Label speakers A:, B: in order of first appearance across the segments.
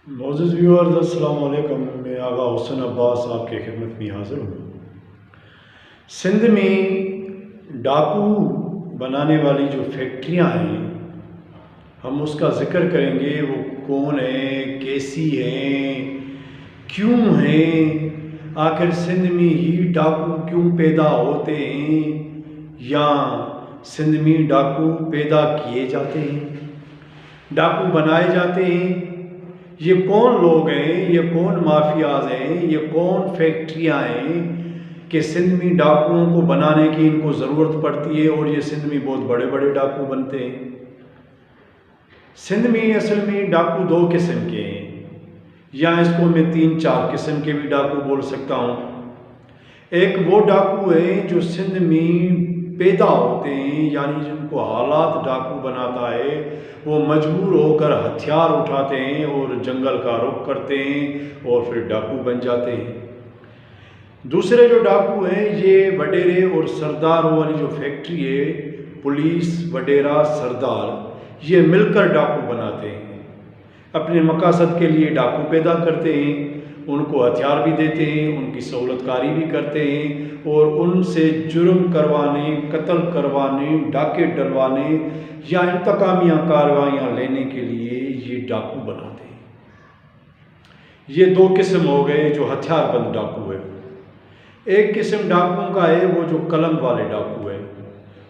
A: मोअज़्ज़ज़ viewers, अस्सलाम वालेकुम। मैं आगा हुसैन अब्बास आपके खिदमत में हाज़िर हूँ। सिंध में डाकू बनाने वाली जो फैक्ट्रियाँ हैं, हम उसका ज़िक्र करेंगे। वो कौन है, कैसी हैं, क्यों हैं, आखिर सिंध में ही डाकू क्यों पैदा होते हैं या सिंध में डाकू पैदा किए जाते हैं, डाकू बनाए जाते हैं। ये कौन लोग हैं, ये कौन माफियाज हैं, ये कौन फैक्ट्रियाँ हैं कि सिंध में डाकुओं को बनाने की इनको ज़रूरत पड़ती है और ये सिंध में बहुत बड़े बड़े डाकू बनते हैं। सिंध में असल में डाकू दो किस्म के हैं, या इसको मैं 3-4 किस्म के भी डाकू बोल सकता हूँ। एक वो डाकू है जो सिंध में पैदा होते हैं, यानी जिनको हालात डाकू बनाता है, वो मजबूर होकर हथियार उठाते हैं और जंगल का रुख करते हैं और फिर डाकू बन जाते हैं। दूसरे जो डाकू हैं, ये वडेरे और सरदार वाली जो फैक्ट्री है, पुलिस वडेरा सरदार, ये मिलकर डाकू बनाते हैं। अपने मकासद के लिए डाकू पैदा करते हैं, उनको हथियार भी देते हैं, उनकी सहूलतकारी भी करते हैं और उनसे जुर्म करवाने, कत्ल करवाने, डाके डलवाने या इंतकामिया कार्रवाइयाँ लेने के लिए ये डाकू बनाते हैं। ये दो किस्म हो गए जो हथियारबंद डाकू है। एक किस्म डाकुओं का है वो जो कलम वाले डाकू है,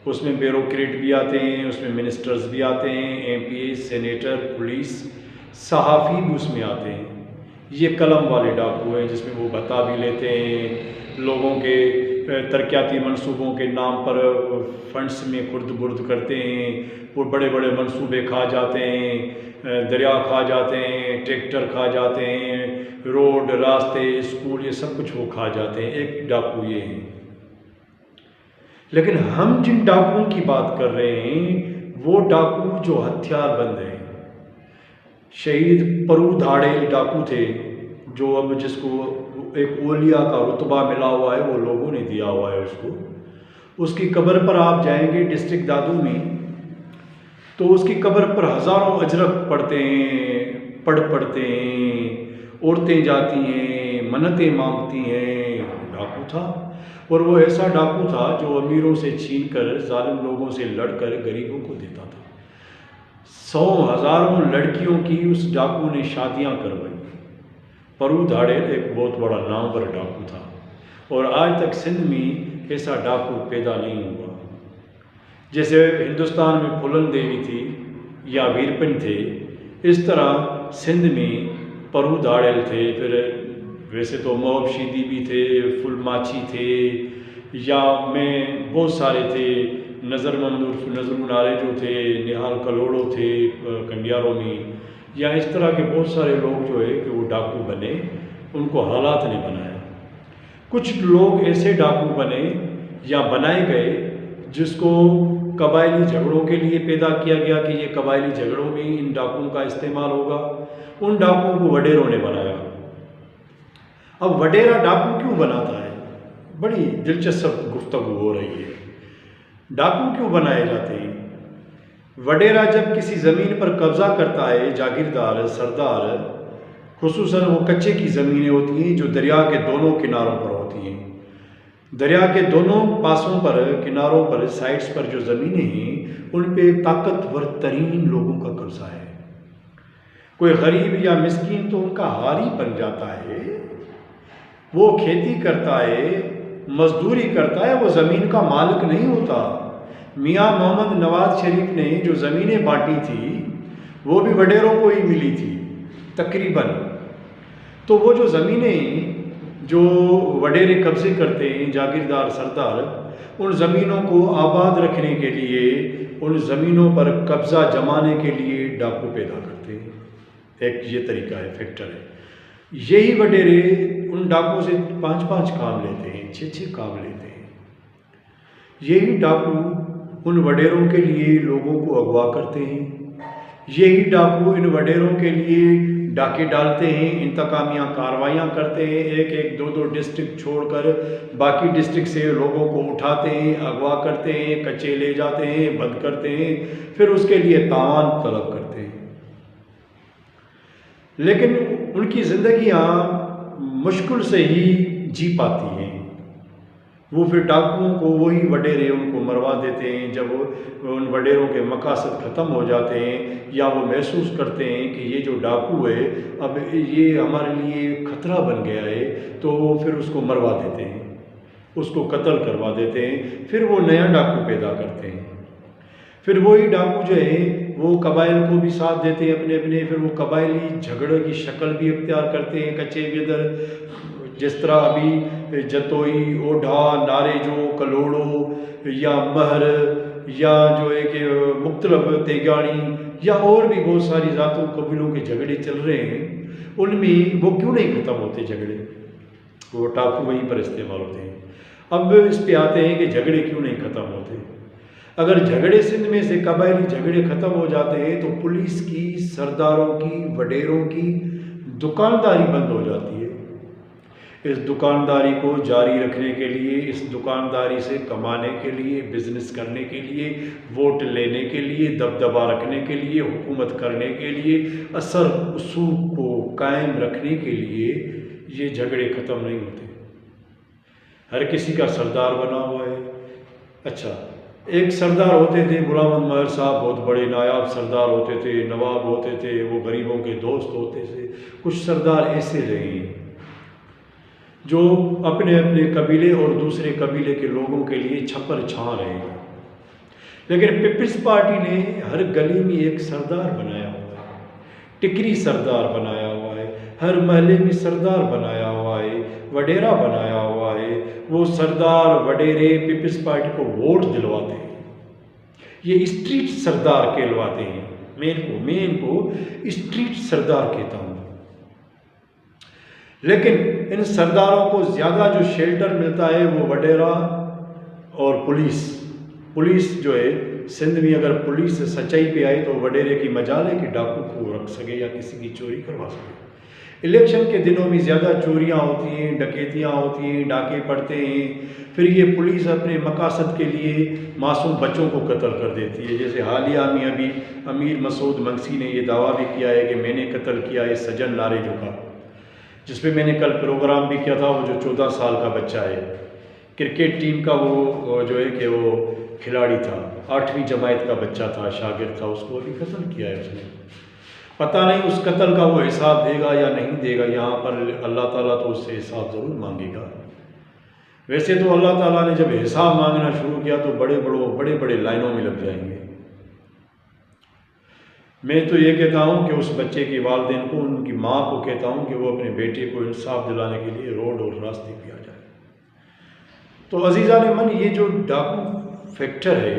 A: उसमें ब्यूरोक्रेट भी आते हैं, उसमें मिनिस्टर्स भी आते हैं, MP, सेनेटर, पुलिस, सहाफ़ी भी उसमें आते हैं। ये कलम वाले डाकू हैं जिसमें वो बता भी लेते हैं, लोगों के तरक्याती मंसूबों के नाम पर फंड्स में खुर्द बुर्द करते हैं, वो बड़े बड़े मंसूबे खा जाते हैं, दरिया खा जाते हैं, ट्रैक्टर खा जाते हैं, रोड, रास्ते, स्कूल, ये सब कुछ वो खा जाते हैं। एक डाकू ये हैं। लेकिन हम जिन डाकुओं की बात कर रहे हैं वो डाकू जो हथियारबंद हैं। शहीद परू धाड़ेल डाकू थे, जो अब जिसको एक ओलिया का रुतबा मिला हुआ है, वो लोगों ने दिया हुआ है उसको। उसकी कब्र पर आप जाएंगे डिस्ट्रिक्ट दादू में, तो उसकी कब्र पर हज़ारों अजरक पढ़ते हैं, औरतें जाती हैं, मन्नतें मांगती हैं। डाकू था, और वो ऐसा डाकू था जो अमीरों से छीन कर, जालिम लोगों से लड़कर गरीबों को देता था। 100 हज़ारों लड़कियों की उस डाकू ने शादियां करवाई। परू धाड़ेल एक बहुत बड़ा नामवर डाकू था और आज तक सिंध में ऐसा डाकू पैदा नहीं हुआ। जैसे हिंदुस्तान में फुलन देवी थी या वीरपन थे, इस तरह सिंध में परू धाड़ेल थे। फिर वैसे तो मोहब शीदी भी थे, फुलमाची थे, या में बहुत सारे थे, नज़र नारे जो थे, निहाल कलोड़ो थे कंडियारों में, या इस तरह के बहुत सारे लोग जो है कि वो डाकू बने, उनको हालात ने बनाया। कुछ लोग ऐसे डाकू बने या बनाए गए जिसको कबायली झगड़ों के लिए पैदा किया गया कि ये कबायली झगड़ों में इन डाकुओं का इस्तेमाल होगा। उन डाकुओं को वडेरों ने बनाया। अब वडेरा डाकू क्यों बनाता है, बड़ी दिलचस्प गुफ्तगू हो रही है। डाकू क्यों बनाए जाते हैं? वडेरा जब किसी ज़मीन पर कब्ज़ा करता है, जागीरदार, सरदार, खुसूसन वो कच्चे की ज़मीनें होती हैं जो दरिया के दोनों किनारों पर होती हैं। दरिया के दोनों पासों पर, किनारों पर, साइड्स पर जो ज़मीनें हैं, उन पे ताकतवर तरीन लोगों का कब्ज़ा है। कोई गरीब या मिस्कीन तो उनका हारी बन जाता है। वो खेती करता है, मजदूरी करता है, वो ज़मीन का मालिक नहीं होता। मियाँ मोहम्मद नवाज शरीफ ने जो ज़मीनें बांटी थी वो भी वडेरों को ही मिली थी तकरीबन। तो वो जो ज़मीनें जो वडेरे कब्ज़े करते हैं, जागीरदार, सरदार, उन ज़मीनों को आबाद रखने के लिए, उन ज़मीनों पर कब्ज़ा जमाने के लिए डाकू पैदा करते हैं। एक ये तरीका है, फैक्टर है। यही वडेरे उन डाकुओं से 5-5 काम लेते हैं, 6-6 काम लेते हैं। यही डाकू उन वडेरों के लिए लोगों को अगवा करते हैं। यही डाकू इन वडेरों के लिए डाके डालते हैं, इंतकामिया कार्रवाइयाँ करते हैं, एक एक 2-2 डिस्ट्रिक्ट छोड़कर बाकी डिस्ट्रिक्ट से लोगों को उठाते हैं, अगवा करते हैं, कच्चे ले जाते हैं, बंद करते हैं, फिर उसके लिए तावान तलब करते हैं। लेकिन उनकी ज़िंदगियाँ मुश्किल से ही जी पाती हैं। वो फिर डाकुओं को वही वडेरे उनको मरवा देते हैं। जब उन वडेरों के मकासद ख़त्म हो जाते हैं या वो महसूस करते हैं कि ये जो डाकू है अब ये हमारे लिए ख़तरा बन गया है, तो वो फिर उसको मरवा देते हैं, उसको कत्ल करवा देते हैं। फिर वो नया डाकू पैदा करते हैं। फिर वही डाकू जो है वो कबाइल को भी साथ देते हैं अपने अपने। फिर वो कबायली झगड़े की शक्ल भी अख्तियार करते हैं कच्चे बेदर, जिस तरह अभी जतोई, ओढ़ा, नारेजो, कलोड़ो या महर या जो है कि मुख्तलिफ तेगानी या और भी बहुत सारी ज़ातों कबीलों के झगड़े चल रहे हैं, उनमें वो क्यों नहीं ख़त्म होते झगड़े? वो डाकू वहीं पर इस्तेमाल होते हैं। अब इस पे आते हैं कि झगड़े क्यों नहीं ख़त्म होते। अगर झगड़े सिंध में से कबायली झगड़े ख़त्म हो जाते हैं तो पुलिस की, सरदारों की, वडेरों की दुकानदारी बंद हो जाती है। इस दुकानदारी को जारी रखने के लिए, इस दुकानदारी से कमाने के लिए, बिजनेस करने के लिए, वोट लेने के लिए, दबदबा रखने के लिए, हुकूमत करने के लिए, असर उसूल को कायम रखने के लिए ये झगड़े ख़त्म नहीं होते। हर किसी का सरदार बना हुआ है। अच्छा, एक सरदार होते थे गुलाम अहमद महर साहब, बहुत बड़े नायाब सरदार होते थे, नवाब होते थे, वो गरीबों के दोस्त होते थे। कुछ सरदार ऐसे रहे जो अपने अपने कबीले और दूसरे कबीले के लोगों के लिए छप्पर छां रहे। लेकिन पीपल्स पार्टी ने हर गली में एक सरदार बनाया हुआ है, टिकरी सरदार बनाया हुआ है, हर महल्ले में सरदार बनाया हुआ है, वडेरा बनाया हुआ है। वो सरदार वडेरे पीपल्स पार्टी को वोट दिलवाते हैं। ये स्ट्रीट सरदार कहलवाते हैं। मेन को स्ट्रीट सरदार कहता हूँ। लेकिन इन सरदारों को ज़्यादा जो शेल्टर मिलता है वो वडेरा और पुलिस जो है सिंध में। अगर पुलिस सच्चाई पे आई तो वडेरे की मजाल है कि डाकू को रख सके या किसी की चोरी करवा सके। इलेक्शन के दिनों में ज़्यादा चोरियां होती हैं, डकैतियां होती हैं, डाके पड़ते हैं। फिर ये पुलिस अपने मकासद के लिए मासूम बच्चों को कत्ल कर देती है। जैसे हालिया में अभी अमीर मसूद मंगसी ने ये दावा भी किया है कि मैंने कत्ल किया है सजन नारेजो का, जिस पे मैंने कल प्रोग्राम भी किया था। वो जो 14 साल का बच्चा है, क्रिकेट टीम का वो जो है कि वो खिलाड़ी था, 8वीं जमात का बच्चा था, शागिर्द था, उसको अभी कत्ल किया है उसने। पता नहीं उस कत्ल का वो हिसाब देगा या नहीं देगा। यहाँ पर अल्लाह ताला तो उससे हिसाब ज़रूर मांगेगा। वैसे तो अल्लाह ताला ने जब हिसाब मांगना शुरू किया तो बड़े बड़े लाइनों में लग जाएंगे। मैं तो ये कहता हूँ कि उस बच्चे के वालिदैन को, उनकी माँ को कहता हूँ कि वो अपने बेटे को इंसाफ दिलाने के लिए रोड और रास्ते पे आ जाए। तो अजीज़ान मन, ये जो डाकू फैक्टर है,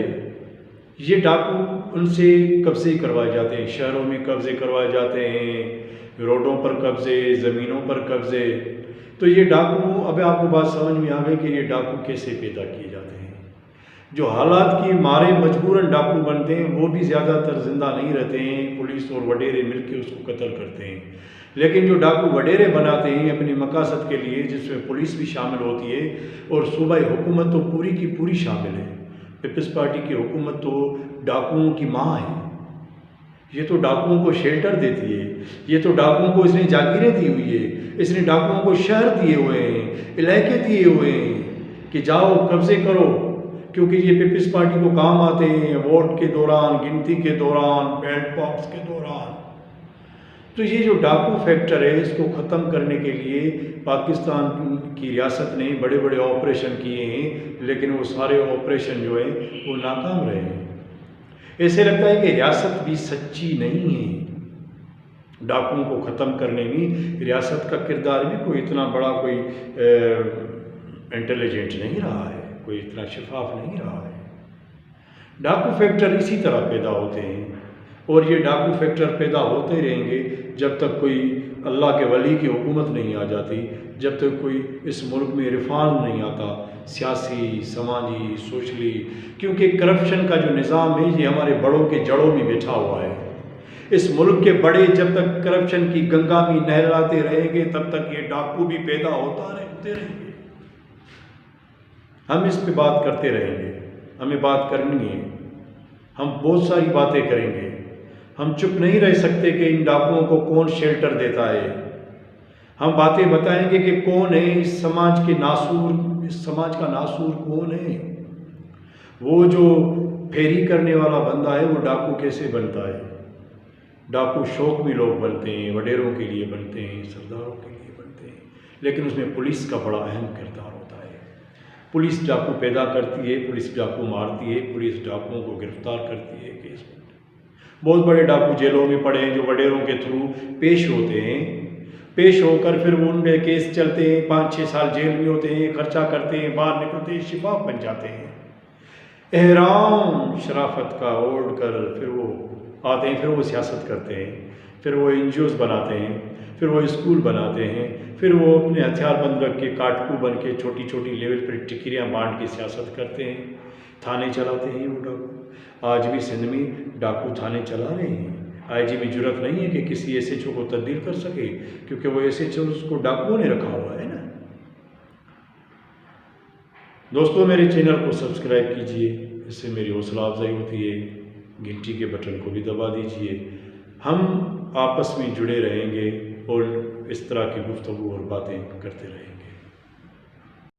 A: ये डाकू उनसे कब्ज़े करवाए जाते हैं। शहरों में कब्ज़े करवाए जाते हैं, रोडों पर कब्ज़े, ज़मीनों पर कब्ज़े। तो ये डाकू, अब आपको बात समझ में आ गई कि ये डाकू कैसे पैदा किए जाते हैं। जो हालात की मारे मजबूरन डाकू बनते हैं वो भी ज़्यादातर ज़िंदा नहीं रहते हैं। पुलिस और वडेरे मिलकर उसको कत्ल करते हैं। लेकिन जो डाकू वडेरे बनाते हैं अपने मकासद के लिए, जिसमें पुलिस भी शामिल होती है और सूबाई हुकूमत तो पूरी की पूरी शामिल है। पीपल्स पार्टी की हुकूमत तो डाकुओं की माँ है। ये तो डाकुओं को शेल्टर देती है, ये तो डाकुओं को इसने जागीरें दी हुई है, इसने डाकुओं को शहर दिए हुए हैं, इलाके दिए हुए हैं कि जाओ कब्जे करो। क्योंकि ये पीपल्स पार्टी को काम आते हैं वोट के दौरान, गिनती के दौरान, बैलेट बॉक्स के दौरान। तो ये जो डाकू फैक्टर है, इसको ख़त्म करने के लिए पाकिस्तान की रियासत ने बड़े बड़े ऑपरेशन किए हैं, लेकिन वो सारे ऑपरेशन जो है वो नाकाम रहे हैं। ऐसे लगता है कि रियासत भी सच्ची नहीं है। डाकुओं को ख़त्म करने में रियासत का किरदार भी कोई इतना बड़ा, कोई इंटेलिजेंट नहीं रहा है, कोई इतना शफाफ नहीं रहा है। डाकू फैक्टर इसी तरह पैदा होते हैं और ये डाकू फैक्टर पैदा होते रहेंगे जब तक कोई अल्लाह के वली की हुकूमत नहीं आ जाती, जब तक कोई इस मुल्क में रिफॉर्म नहीं आता, सियासी, समाजी, सोशली। क्योंकि करप्शन का जो निज़ाम है ये हमारे बड़ों के जड़ों में बैठा हुआ है। इस मुल्क के बड़े जब तक करप्शन की गंगा में नहलाते रहेंगे तब तक ये डाकू भी पैदा होते रहेंगे। हम इस पे बात करते रहेंगे, हमें बात करनी है, हम बहुत सारी बातें करेंगे। हम चुप नहीं रह सकते कि इन डाकुओं को कौन शेल्टर देता है। हम बातें बताएंगे कि कौन है इस समाज के नासूर, इस समाज का नासूर कौन है। वो जो फेरी करने वाला बंदा है वो डाकू कैसे बनता है। डाकू शौक भी लोग बनते हैं, वडेरों के लिए बनते हैं, सरदारों के लिए बनते हैं, लेकिन उसमें पुलिस का बड़ा अहम किरदार होता है। पुलिस डाकू पैदा करती है, पुलिस डाकू मारती है, पुलिस डाकुओं को गिरफ्तार करती है, केस बनते हैं। बहुत बड़े डाकू जेलों में पड़े हैं जो वडेरों के थ्रू पेश होते हैं, पेश होकर फिर वो उनके केस चलते हैं, 5-6 साल जेल में होते हैं, खर्चा करते हैं, बाहर निकलते हैं, शिफाफ बन जाते हैं, एहराम शराफत का ओढ़ कर फिर वो आते हैं, फिर वो सियासत करते हैं, फिर वो NGOs बनाते हैं, फिर वो स्कूल बनाते हैं, फिर वो अपने हथियार बंद रख के काटकू बन के छोटी छोटी लेवल पर टिकरियाँ बांट के सियासत करते हैं, थाने चलाते हैं वो डाकू। आज भी सिंध में डाकू थाने चला रहे हैं। IG में जरूरत नहीं है कि किसी SHO को तब्दील कर सके, क्योंकि वो SHO उसको डाकुओं ने रखा हुआ है ना। दोस्तों मेरे चैनल को सब्सक्राइब कीजिए, इससे मेरी हौसला अफजाई होती है। घंटी के बटन को भी दबा दीजिए। हम आपस में जुड़े रहेंगे और इस तरह की गुफ्तगू और बातें करते रहेंगे।